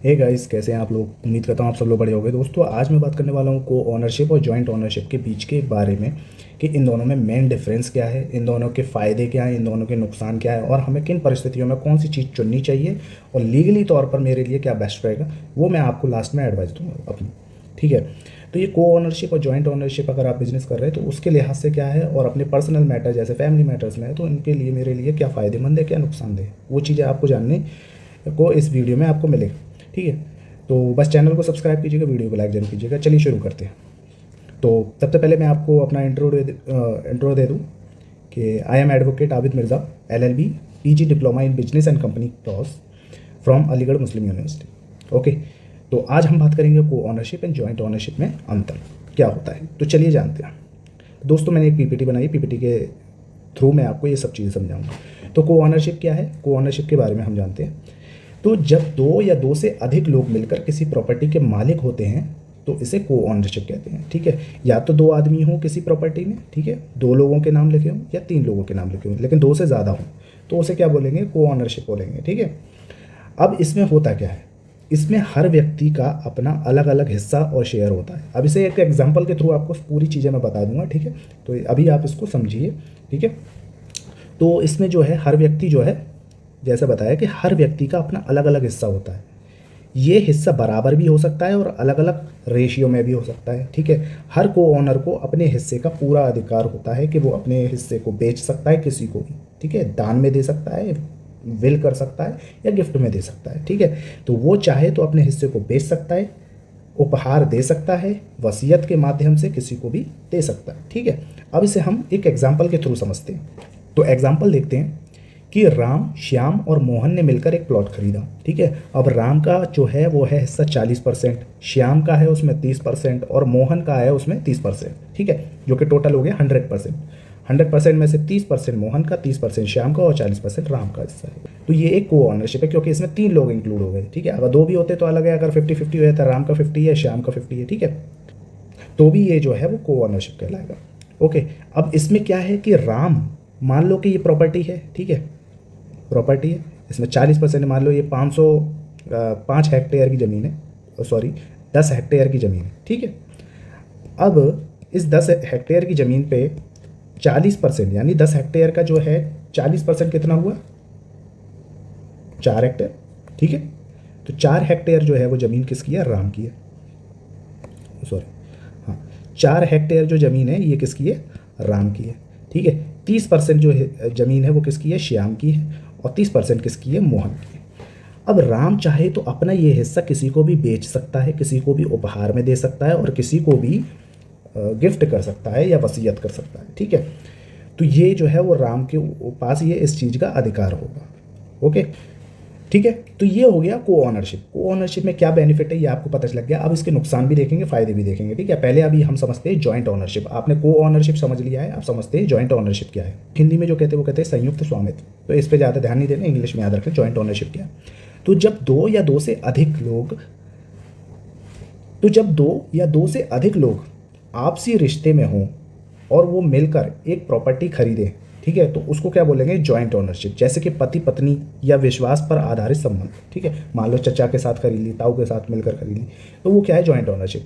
Hey guys, कैसे हैं आप लोग। उम्मीद करता हूँ आप सब लोग बड़े हो गए। दोस्तों, आज मैं बात करने वाला हूँ को ओनरशिप और जॉइंट ओनरशिप के बीच के बारे में कि इन दोनों में मेन डिफरेंस क्या है, इन दोनों के फ़ायदे क्या हैं, इन दोनों के नुकसान क्या है और हमें किन परिस्थितियों में कौन सी चीज़ चुननी चाहिए और लीगली तौर पर मेरे लिए क्या बेस्ट रहेगा, वो मैं आपको लास्ट में एडवाइस दूँगा अपनी। ठीक है। तो ये को ओनरशिप और जॉइंट ओनरशिप अगर आप बिज़नेस कर रहे हैं तो उसके लिहाज से क्या है, और अपने पर्सनल मैटर जैसे फैमिली मैटर्स में है तो इनके लिए मेरे लिए क्या फ़ायदेमंद है, क्या नुकसानदेह है, वो चीज़ें आपको जानने को इस वीडियो में आपको मिलेगा। ठीक है। तो बस चैनल को सब्सक्राइब कीजिएगा, वीडियो को लाइक जरूर कीजिएगा। चलिए शुरू करते हैं। तो सबसे पहले मैं आपको अपना इंट्रो दे दूँ कि I am advocate Abid Mirza, LLB, PG diploma in business and company laws from Aligarh Muslim University. Okay. तो आज हम बात करेंगे को ओनरशिप एंड जॉइंट ओनरशिप में अंतर क्या होता है। तो चलिए जानते हैं। दोस्तों, मैंने एक PPT बनाई, PPT के थ्रू मैं आपको ये सब चीज़ें समझाऊंगा। तो को ओनरशिप क्या है, को ओनरशिप के बारे में हम जानते हैं। तो जब दो या दो से अधिक लोग मिलकर किसी प्रॉपर्टी के मालिक होते हैं तो इसे को ओनरशिप कहते हैं। ठीक है। या तो दो आदमी हों किसी प्रॉपर्टी में, ठीक है, दो लोगों के नाम लिखे हों या तीन लोगों के नाम लिखे हों, लेकिन दो से ज़्यादा हों तो उसे क्या बोलेंगे, को ओनरशिप बोलेंगे। ठीक है। अब इसमें होता क्या है, इसमें हर व्यक्ति का अपना अलग अलग हिस्सा और शेयर होता है। अब इसे एक एग्जाम्पल के थ्रू आपको पूरी चीज़ें मैं बता दूंगा। ठीक है। तो अभी आप इसको समझिए। ठीक है। तो इसमें जो है हर व्यक्ति जो है, जैसे बताया कि हर व्यक्ति का अपना अलग अलग हिस्सा होता है। ये हिस्सा बराबर भी हो सकता है और अलग अलग रेशियो में भी हो सकता है। ठीक है। हर को ओनर को अपने हिस्से का पूरा अधिकार होता है कि वो अपने हिस्से को बेच सकता है किसी को भी। ठीक है। दान में दे सकता है, विल कर सकता है या गिफ्ट में दे सकता है। ठीक है। तो वो चाहे तो अपने हिस्से को बेच सकता है, उपहार दे सकता है, वसीयत के माध्यम से किसी को भी दे सकता है। ठीक है। अब इसे हम एक एग्जाम्पल के थ्रू समझते हैं। तो एग्जाम्पल देखते हैं कि राम, श्याम और मोहन ने मिलकर एक प्लॉट खरीदा। ठीक है। अब राम का जो है वो है हिस्सा 40%, श्याम का है उसमें 30% और मोहन का है उसमें 30%। ठीक है। जो कि टोटल हो गया 100%। 100% में से 30% मोहन का, 30% श्याम का और 40% राम का हिस्सा है। तो ये एक को ओनरशिप है क्योंकि इसमें तीन लोग इंक्लूड हो गए। ठीक है। अगर दो भी होते तो अलग है, अगर 50-50 हो जाता राम का 50 है, श्याम का 50 है। ठीक है। तो भी ये जो है वो को ओनरशिप कहलाएगा। ओके। अब इसमें क्या है कि राम, मान लो कि ये प्रॉपर्टी है। ठीक है। प्रॉपर्टी है, इसमें 40% मान लो ये 5 हेक्टेयर की ज़मीन है, सॉरी 10 हेक्टेयर की ज़मीन है। ठीक है। अब इस 10 हेक्टेयर की ज़मीन पे 40% यानी 10 हेक्टेयर का जो है 40% कितना हुआ, 4 हेक्टेयर। ठीक है। तो 4 हेक्टेयर जो है वो ज़मीन किसकी है, राम की है। सॉरी, हाँ, 4 हेक्टेयर जो ज़मीन है ये किसकी है, राम की है। ठीक है। 30% जो है ज़मीन है वो किसकी है, श्याम की है और 30% किसकी है, मोहन की है। अब राम चाहे तो अपना ये हिस्सा किसी को भी बेच सकता है, किसी को भी उपहार में दे सकता है और किसी को भी गिफ्ट कर सकता है या वसीयत कर सकता है। ठीक है। तो ये जो है वो राम के पास ये इस चीज़ का अधिकार होगा। ओके। ठीक है। तो ये हो गया को ओनरशिप। को ओनरशिप में क्या बेनिफिट है ये आपको पता चल गया। अब इसके नुकसान भी देखेंगे, फायदे भी देखेंगे। ठीक है। पहले अभी हम समझते हैं जॉइंट ओनरशिप। आपने को ओनरशिप समझ लिया है, आप समझते हैं जॉइंट ओनरशिप क्या है। हिंदी में जो कहते हैं वो कहते हैं संयुक्त स्वामित्व। तो इस पर ज़्यादा ध्यान नहीं देना, इंग्लिश में याद रखें जॉइंट ओनरशिप क्या है। तो जब दो या दो से अधिक लोग आपसी रिश्ते में हों और वो मिलकर एक प्रॉपर्टी खरीदें, ठीक है, तो उसको क्या बोलेंगे, जॉइंट ओनरशिप। जैसे कि पति पत्नी या विश्वास पर आधारित संबंध। ठीक है। मान लो चचा के साथ खरीद ली, ताऊ के साथ मिलकर खरीद ली, तो वो क्या है, जॉइंट ओनरशिप।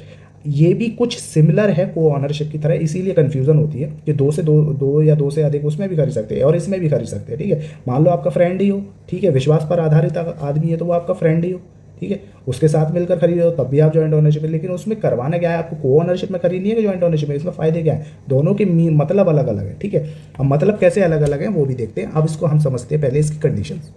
ये भी कुछ सिमिलर है को ओनरशिप की तरह, इसीलिए कन्फ्यूजन होती है कि दो या दो से अधिक उसमें भी खरीद सकते हैं और इसमें भी खरीद सकते हैं। ठीक है। मान लो आपका फ्रेंड ही हो, ठीक है, विश्वास पर आधारित आदमी है तो वो आपका फ्रेंड ही हो, ठीक है, उसके साथ मिलकर खरीदे हो तब भी आप जॉइंट ओनरशिप है। लेकिन उसमें करवाना क्या है, आपको को ओनरशिप में खरीदनी है कि जॉइंट ओनरशिप में, इसमें फायदे क्या है, दोनों के मतलब अलग अलग है। ठीक है। अब मतलब कैसे अलग अलग है वो भी देखते हैं। अब इसको हम समझते हैं पहले इसकी कंडीशंस।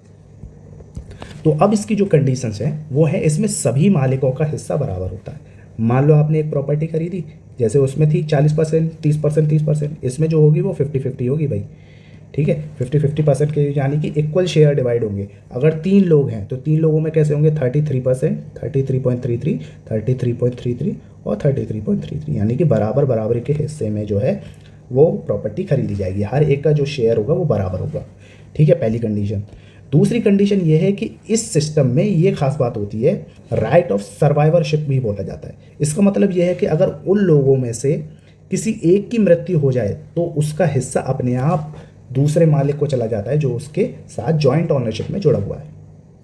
तो अब इसकी जो कंडीशंस हैं वो है, इसमें सभी मालिकों का हिस्सा बराबर होता है। मान लो आपने एक प्रॉपर्टी खरीदी, जैसे उसमें थी 40%, 30%, 30%, इसमें जो होगी वो 50-50 होगी भाई। ठीक है। 50-50% के यानी कि इक्वल शेयर डिवाइड होंगे। अगर तीन लोग हैं तो तीन लोगों में कैसे होंगे, 33%, 33.33, 33.33 और 33.33, यानी कि बराबर बराबर के हिस्से में जो है वो प्रॉपर्टी खरीदी जाएगी। हर एक का जो शेयर होगा वो बराबर होगा। ठीक है, पहली कंडीशन। दूसरी कंडीशन ये है कि इस सिस्टम में ये खास बात होती है, राइट ऑफ सर्वाइवरशिप भी बोला जाता है। इसका मतलब ये है कि अगर उन लोगों में से किसी एक की मृत्यु हो जाए तो उसका हिस्सा अपने आप दूसरे मालिक को चला जाता है जो उसके साथ जॉइंट ओनरशिप में जुड़ा हुआ है।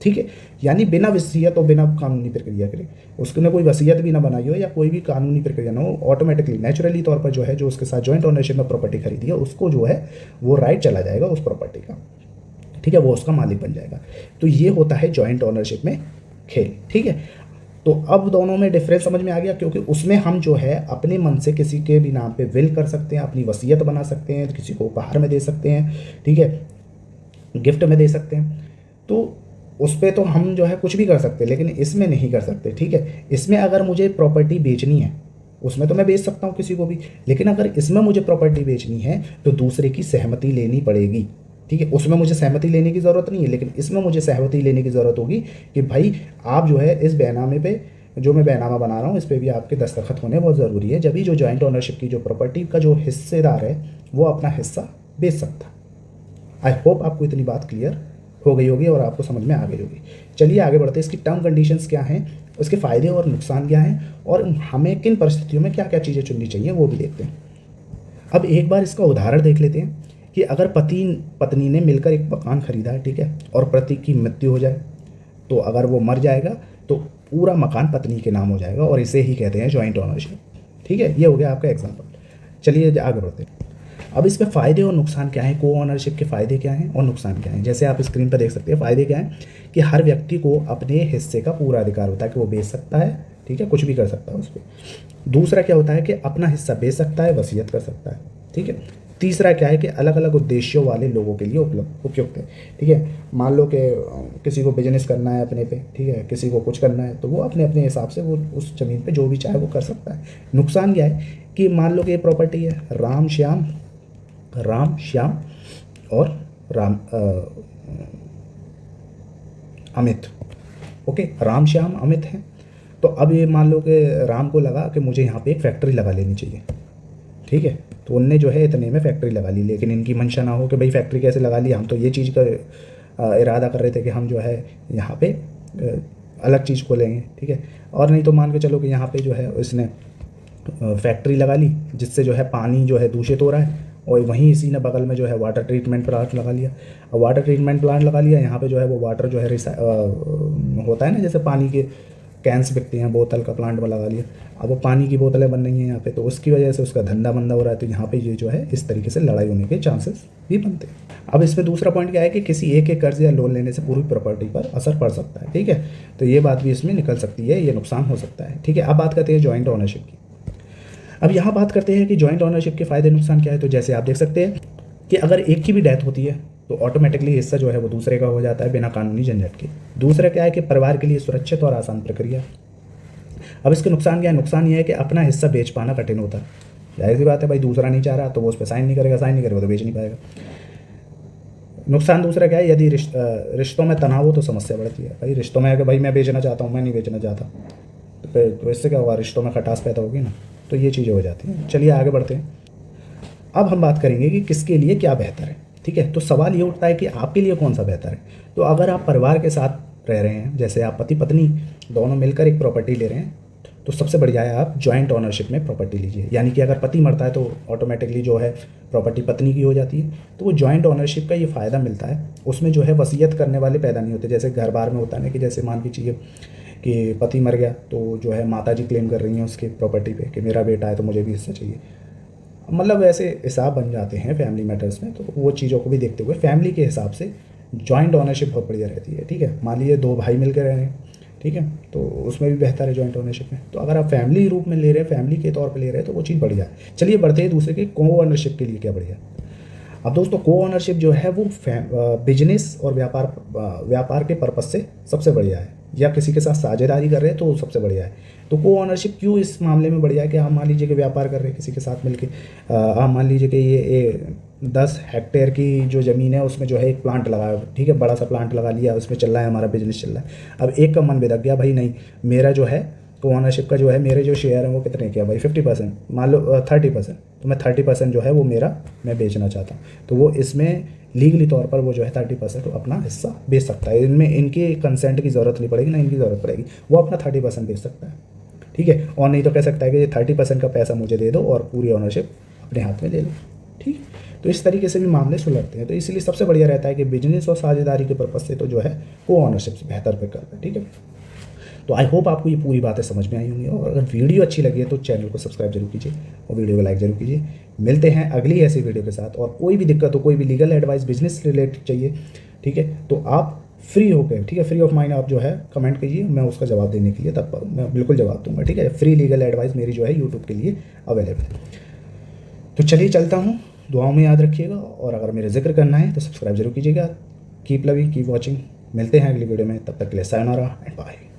ठीक है, यानी बिना वसीयत और बिना कानूनी प्रक्रिया के, उसने कोई वसीयत भी ना बनाई हो या कोई भी कानूनी प्रक्रिया ना हो, ऑटोमेटिकली नेचुरली तौर पर जो है जो उसके साथ जॉइंट ओनरशिप में प्रॉपर्टी खरीदी है उसको जो है वो राइट चला जाएगा उस प्रॉपर्टी का, ठीक है, वो उसका मालिक बन जाएगा। तो ये होता है जॉइंट ओनरशिप में खेल, ठीक है। तो अब दोनों में डिफरेंस समझ में आ गया, क्योंकि उसमें हम जो है अपने मन से किसी के भी नाम पे विल कर सकते हैं, अपनी वसीयत बना सकते हैं, किसी को उपहार में दे सकते हैं, ठीक है, गिफ्ट में दे सकते हैं, तो उस पर तो हम जो है कुछ भी कर सकते हैं, लेकिन इसमें नहीं कर सकते, ठीक है। इसमें अगर मुझे प्रॉपर्टी बेचनी है उसमें तो मैं बेच सकता हूँ किसी को भी, लेकिन अगर इसमें मुझे प्रॉपर्टी बेचनी है तो दूसरे की सहमति लेनी पड़ेगी, ठीक है। उसमें मुझे सहमति लेने की ज़रूरत नहीं है, लेकिन इसमें मुझे सहमति लेने की ज़रूरत होगी कि भाई आप जो है इस बैनामे पे, जो मैं बैनामा बना रहा हूँ इस पर भी आपके दस्तखत होने बहुत ज़रूरी है, जब भी जो जॉइंट ओनरशिप की जो प्रॉपर्टी का जो हिस्सेदार है वो अपना हिस्सा बेच सकता है। आई होप आपको इतनी बात क्लियर हो गई होगी और आपको समझ में आ गई होगी। चलिए आगे बढ़ते हैं, इसकी टर्म कंडीशंस क्या हैं, उसके फ़ायदे और नुकसान क्या हैं, और हमें किन परिस्थितियों में क्या क्या चीज़ें चुननी चाहिए वो भी देखते हैं। अब एक बार इसका उदाहरण देख लेते हैं कि अगर पति पत्नी ने मिलकर एक मकान खरीदा है, ठीक है, और पति की मृत्यु हो जाए, तो अगर वो मर जाएगा तो पूरा मकान पत्नी के नाम हो जाएगा और इसे ही कहते हैं जॉइंट ओनरशिप, ठीक है। ये हो गया आपका एग्जाम्पल। चलिए आगे बढ़ते हैं। अब इसमें फ़ायदे और नुकसान क्या हैं, को ओनरशिप के फ़ायदे क्या हैं और नुकसान क्या हैं। जैसे आप स्क्रीन पर देख सकते हैं, फ़ायदे क्या हैं कि हर व्यक्ति को अपने हिस्से का पूरा अधिकार होता है कि वो बेच सकता है, ठीक है, कुछ भी कर सकता है उस पर। दूसरा क्या होता है कि अपना हिस्सा बेच सकता है, वसीयत कर सकता है, ठीक है। तीसरा क्या है कि अलग अलग उद्देश्यों वाले लोगों के लिए उपयुक्त है, ठीक है। मान लो कि किसी को बिजनेस करना है अपने पे, ठीक है, किसी को कुछ करना है, तो वो अपने अपने हिसाब से वो उस ज़मीन पे जो भी चाहे वो कर सकता है। नुकसान क्या है कि मान लो कि ये प्रॉपर्टी है राम श्याम और अमित, ओके, राम श्याम अमित हैं। तो अब ये मान लो कि राम को लगा कि मुझे यहाँ पे एक फैक्ट्री लगा लेनी चाहिए, ठीक है, तो उनने जो है इतने में फैक्ट्री लगा ली, लेकिन इनकी मंशा ना हो कि भाई फैक्ट्री कैसे लगा ली, हम तो ये चीज़ का इरादा कर रहे थे कि हम जो है यहाँ पे अलग चीज़ खोलेंगे, ठीक है। और नहीं तो मान के चलो कि यहाँ पे जो है इसने फैक्ट्री लगा ली जिससे जो है पानी जो है दूषित हो रहा है, और वहीं इसी ने बगल में जो है वाटर ट्रीटमेंट प्लांट लगा लिया। और वाटर ट्रीटमेंट प्लांट लगा लिया, यहाँ पे जो है वो वाटर जो है होता है ना, जैसे पानी के कैंस बिकते हैं, बोतल का प्लांट में लगा लिया। अब वो पानी की बोतलें बन रही हैं यहाँ पे, तो उसकी वजह से उसका धंधा मंदा हो रहा है, तो यहाँ पे ये जो है इस तरीके से लड़ाई होने के चांसेस भी बनते हैं। अब इसमें दूसरा पॉइंट क्या है कि किसी एक कर्ज या लोन लेने से पूरी प्रॉपर्टी पर असर पड़ सकता है, ठीक है, तो ये बात भी इसमें निकल सकती है, ये नुकसान हो सकता है, ठीक है। अब बात करते हैं जॉइंट ओनरशिप की। अब यहाँ बात करते हैं कि जॉइंट ओनरशिप के फ़ायदे नुकसान क्या है। तो जैसे आप देख सकते हैं कि अगर एक की भी डेथ होती है तो ऑटोमेटिकली हिस्सा जो है वो दूसरे का हो जाता है बिना कानूनी झंझट के। दूसरा क्या है कि परिवार के लिए सुरक्षित और आसान प्रक्रिया। अब इसके नुकसान क्या है, नुकसान ये है कि अपना हिस्सा बेच पाना कठिन होता है। जाहिर सी बात है भाई, दूसरा नहीं चाह रहा तो वो उस पर साइन नहीं करेगा तो बेच नहीं पाएगा। नुकसान दूसरा क्या है, यदि रिश्तों में तनाव हो तो समस्या बढ़ती है। भाई रिश्तों में है कि भाई मैं बेचना चाहता हूँ, मैं नहीं बेचना चाहता, तो इससे क्या होगा, रिश्तों में खटास पैदा होगी ना, तो ये चीज़ें हो जाती हैं। चलिए आगे बढ़ते हैं। अब हम बात करेंगे कि किसके लिए क्या बेहतर है, ठीक है। तो सवाल ये उठता है कि आपके लिए कौन सा बेहतर है। तो अगर आप परिवार के साथ रह रहे हैं, जैसे आप पति पत्नी दोनों मिलकर एक प्रॉपर्टी ले रहे हैं, तो सबसे बढ़िया है आप जॉइंट ओनरशिप में प्रॉपर्टी लीजिए। यानी कि अगर पति मरता है तो ऑटोमेटिकली जो है प्रॉपर्टी पत्नी की हो जाती है, तो वो जॉइंट ओनरशिप का ये फ़ायदा मिलता है। उसमें जो है वसीयत करने वाले पैदा नहीं होते, जैसे घर बार में होता है ना कि जैसे मान लीजिए कि पति मर गया तो जो है माता जी क्लेम कर रही हैं उसके प्रॉपर्टी पे कि मेरा बेटा है तो मुझे भी हिस्सा चाहिए। मतलब ऐसे हिसाब बन जाते हैं फैमिली मैटर्स में, तो वो चीज़ों को भी देखते हुए फैमिली के हिसाब से जॉइंट ओनरशिप बहुत बढ़िया रहती है, ठीक है। मान लीजिए दो भाई मिलकर रह रहे हैं, ठीक है, तो उसमें भी बेहतर है जॉइंट ओनरशिप में। तो अगर आप फैमिली रूप में ले रहे हैं, फैमिली के तौर पे ले रहे हैं, तो वो चीज़ बढ़िया है। चलिए बढ़ते हैं दूसरे के को ओनरशिप के लिए क्या बढ़िया। अब दोस्तों को ओनरशिप जो है वो बिजनेस और व्यापार के पर्पज़ से सबसे बढ़िया है, या किसी के साथ साझेदारी कर रहे हैं तो सबसे बढ़िया है। तो को ओनरशिप क्यों इस मामले में बढ़िया है कि आप मान लीजिए कि व्यापार कर रहे हैं किसी के साथ मिलके, आप मान लीजिए कि ये 10 हेक्टेयर की जो ज़मीन है उसमें जो है एक प्लांट लगा है, ठीक है, बड़ा सा प्लांट लगा लिया, उसमें चल रहा है हमारा बिजनेस चल रहा है। अब एक का मन बिदक गया, भाई नहीं मेरा जो है तो ओनरशिप का जो है मेरे जो शेयर हैं वो कितने क्या भाई 50%, मान लो 30%, तो मैं 30% जो है वो मैं बेचना चाहता हूँ, तो वो इसमें लीगली तौर पर वो जो है 30% अपना हिस्सा बेच सकता है। इनमें इनकी कंसेंट की ज़रूरत नहीं पड़ेगी, ना इनकी ज़रूरत पड़ेगी, वो अपना 30% बेच सकता है, ठीक है। और नहीं तो कह सकता है कि ये 30% का पैसा मुझे दे दो और पूरी ओनरशिप अपने हाथ में ले लो, ठीक। तो इस तरीके से भी मामले सुलझते हैं। तो इसलिए सबसे बढ़िया रहता है कि बिजनेस और साझेदारी के पर्पज़ से तो जो है को ऑनरशिप से बेहतर विकल्प है। ठीक है, तो आई होप आपको ये पूरी बातें समझ में आई होंगी, और अगर वीडियो अच्छी लगी है तो चैनल को सब्सक्राइब जरूर कीजिए और वीडियो को लाइक जरूर कीजिए। मिलते हैं अगली ऐसी वीडियो के साथ, और कोई भी दिक्कत हो, कोई भी लीगल एडवाइस बिजनेस रिलेटेड चाहिए, ठीक है, तो आप फ्री होकर, ठीक है, फ्री ऑफ माइंड आप जो है कमेंट कीजिए, मैं उसका जवाब देने के लिए तत्पर हूँ, मैं बिल्कुल जवाब दूंगा। ठीक है, फ्री लीगल एडवाइस मेरी जो है यूट्यूब के लिए अवेलेबल है। तो चलिए चलता हूँ, दुआओं में याद रखिएगा, और अगर मेरे जिक्र करना है तो सब्सक्राइब जरूर कीजिएगा। Keep loving, keep watching. मिलते हैं अगली वीडियो में, तब तक के लिए सायोनारा एंड बाय।